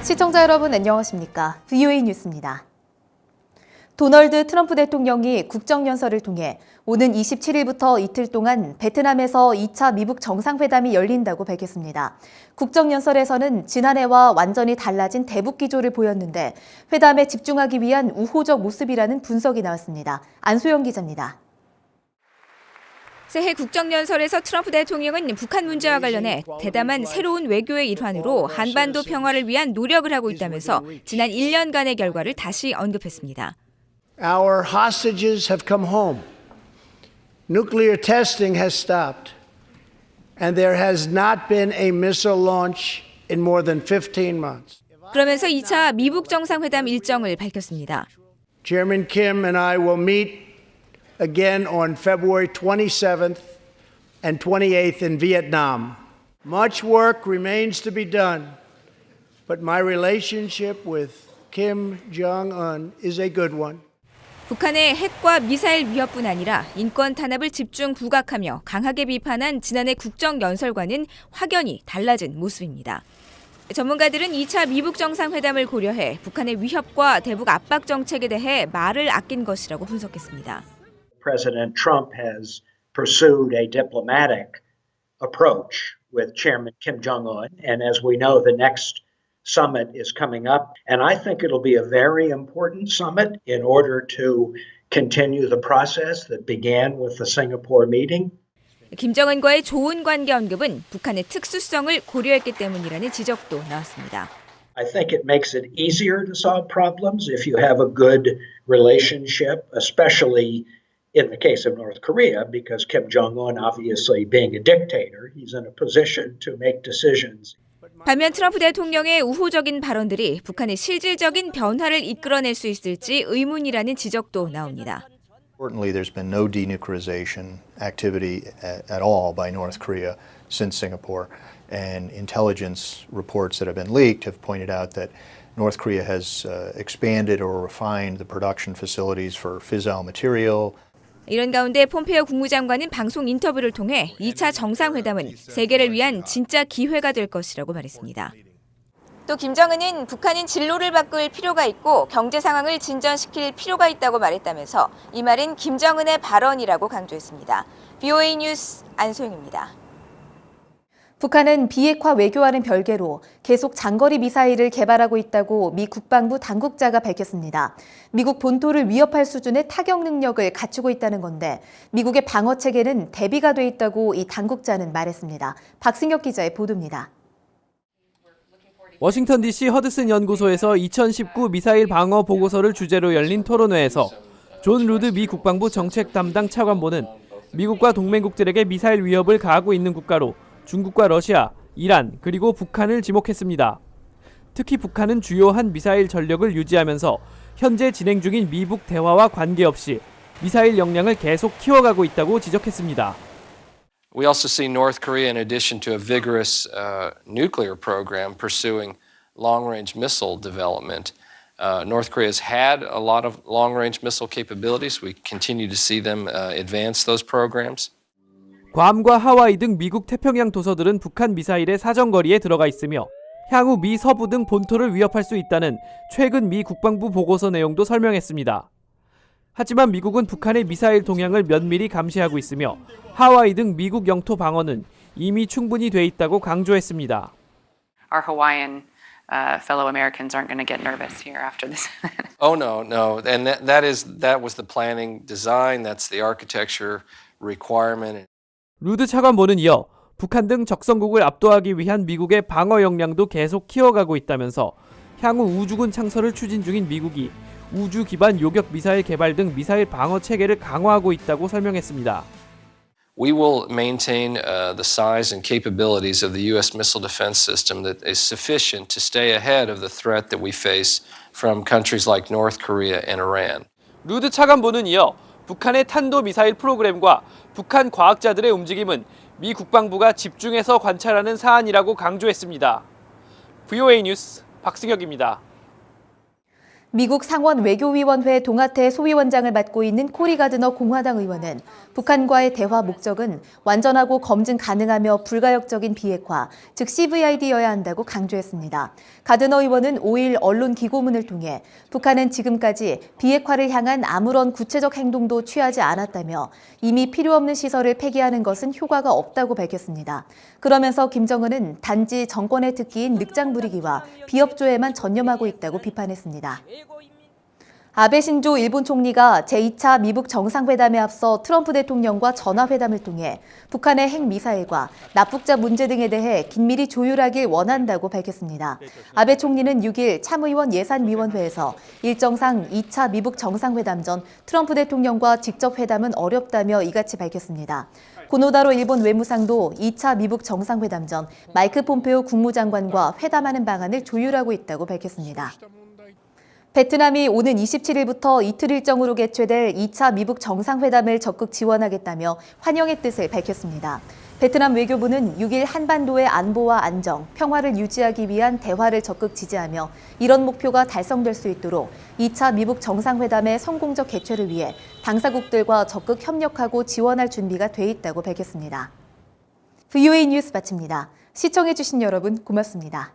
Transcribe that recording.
시청자 여러분 안녕하십니까? VOA 뉴스입니다. 도널드 트럼프 대통령이 국정연설을 통해 오는 27일부터 이틀 동안 베트남에서 2차 미국 정상회담이 열린다고 밝혔습니다. 국정연설에서는 지난해와 완전히 달라진 대북 기조를 보였는데 회담에 집중하기 위한 우호적 모습이라는 분석이 나왔습니다. 안소영 기자입니다. 새해 국정연설에서 트럼프 대통령은 북한 문제와 관련해 대담한 새로운 외교의 일환으로 한반도 평화를 위한 노력을 하고 있다면서 지난 1년간의 결과를 다시 언급했습니다. Our hostages have come home. Nuclear testing has stopped. And there has not been a missile launch in more than 15 months. 그러면서 2차 미국 정상회담 일정을 밝혔습니다. Chairman Kim and I will meet again on February 27th and 28th in Vietnam. Much work remains to be done, but my relationship with Kim Jong-un is a good one. 북한의 핵과 미사일 위협뿐 아니라 인권 탄압을 집중 부각하며 강하게 비판한 지난해 국정연설과는 확연히 달라진 모습입니다. 전문가들은 2차 미국 정상회담을 고려해 북한의 위협과 대북 압박 정책에 대해 말을 아낀 것이라고 분석했습니다. President Trump has pursued a diplomatic approach with Chairman Kim Jong-un, and as we know, the next summit is coming up, and I think it'll be a very important summit in order to continue the process that began with the Singapore meeting. 김정은과의 좋은 관계 언급은 북한의 특수성을 고려했기 때문이라는 지적도 나왔습니다. I think it makes it easier to solve problems if you have a good relationship, especially in the case of North Korea, because Kim Jong-un, obviously being a dictator, he's in a position to make decisions. 반면 트럼프 대통령의 우호적인 발언들이 북한의 실질적인 변화를 이끌어낼 수 있을지 의문이라는 지적도 나옵니다. Importantly, there's been no denuclearization activity at all by North Korea since Singapore, and intelligence reports that have been leaked have pointed out that North Korea has expanded or refined the production facilities for fissile material. 이런 가운데 폼페이오 국무장관은 방송 인터뷰를 통해 2차 정상회담은 세계를 위한 진짜 기회가 될 것이라고 말했습니다. 또 김정은은 북한은 진로를 바꿀 필요가 있고 경제 상황을 진전시킬 필요가 있다고 말했다면서 이 말은 김정은의 발언이라고 강조했습니다. VOA 뉴스 안소영입니다. 북한은 비핵화 외교와는 별개로 계속 장거리 미사일을 개발하고 있다고 미 국방부 당국자가 밝혔습니다. 미국 본토를 위협할 수준의 타격 능력을 갖추고 있다는 건데 미국의 방어 체계는 대비가 돼 있다고 이 당국자는 말했습니다. 박승혁 기자의 보도입니다. 워싱턴 DC 허드슨 연구소에서 2019 미사일 방어 보고서를 주제로 열린 토론회에서 존 루드 미 국방부 정책 담당 차관보는 미국과 동맹국들에게 미사일 위협을 가하고 있는 국가로 중국과 러시아, 이란, 그리고 북한을 지목했습니다. 특히 북한은 주요한 미사일 전력을 유지하면서 현재 진행 중인 미북 대화와 관계없이 미사일 역량을 계속 키워가고 있다고 지적했습니다. We also see North Korea, in addition to a vigorous nuclear program pursuing long-range missile development. North Korea has had a lot of long-range missile capabilities. We continue to see them advance those programs. 괌과 하와이 등 미국 태평양 도서들은 북한 미사일의 사정거리에 들어가 있으며 향후 미 서부 등 본토를 위협할 수 있다는 최근 미 국방부 보고서 내용도 설명했습니다. 하지만 미국은 북한의 미사일 동향을 면밀히 감시하고 있으며 하와이 등 미국 영토 방어는 이미 충분히 돼 있다고 강조했습니다. Our Hawaiian fellow Americans aren't going to get nervous here after this. Oh no, and that was the planning design. That's the architecture requirement. 루드 차관보는 이어 북한 등 적성국을 압도하기 위한 미국의 방어 역량도 계속 키워가고 있다면서 향후 우주군 창설을 추진 중인 미국이 우주 기반 요격 미사일 개발 등 미사일 방어 체계를 강화하고 있다고 설명했습니다. We will maintain the size and capabilities of the U.S. missile defense system that is sufficient to stay ahead of the threat that we face from countries like North Korea and Iran. 루드 차관보는 이어 북한의 탄도미사일 프로그램과 북한 과학자들의 움직임은 미 국방부가 집중해서 관찰하는 사안이라고 강조했습니다. VOA 뉴스 박승혁입니다. 미국 상원 외교위원회 동아태 소위원장을 맡고 있는 코리 가드너 공화당 의원은 북한과의 대화 목적은 완전하고 검증 가능하며 불가역적인 비핵화, 즉 CVID여야 한다고 강조했습니다. 가드너 의원은 5일 언론 기고문을 통해 북한은 지금까지 비핵화를 향한 아무런 구체적 행동도 취하지 않았다며 이미 필요 없는 시설을 폐기하는 것은 효과가 없다고 밝혔습니다. 그러면서 김정은은 단지 정권의 특기인 늑장 부리기와 비협조에만 전념하고 있다고 비판했습니다. 아베 신조 일본 총리가 제2차 미북 정상회담에 앞서 트럼프 대통령과 전화회담을 통해 북한의 핵미사일과 납북자 문제 등에 대해 긴밀히 조율하길 원한다고 밝혔습니다. 아베 총리는 6일 참의원 예산위원회에서 일정상 2차 미북 정상회담 전 트럼프 대통령과 직접 회담은 어렵다며 이같이 밝혔습니다. 고노다로 일본 외무상도 2차 미북 정상회담 전 마이크 폼페오 국무장관과 회담하는 방안을 조율하고 있다고 밝혔습니다. 베트남이 오는 27일부터 이틀 일정으로 개최될 2차 미북 정상회담을 적극 지원하겠다며 환영의 뜻을 밝혔습니다. 베트남 외교부는 6일 한반도의 안보와 안정, 평화를 유지하기 위한 대화를 적극 지지하며 이런 목표가 달성될 수 있도록 2차 미북 정상회담의 성공적 개최를 위해 당사국들과 적극 협력하고 지원할 준비가 돼 있다고 밝혔습니다. VOA 뉴스 마칩니다. 시청해주신 여러분 고맙습니다.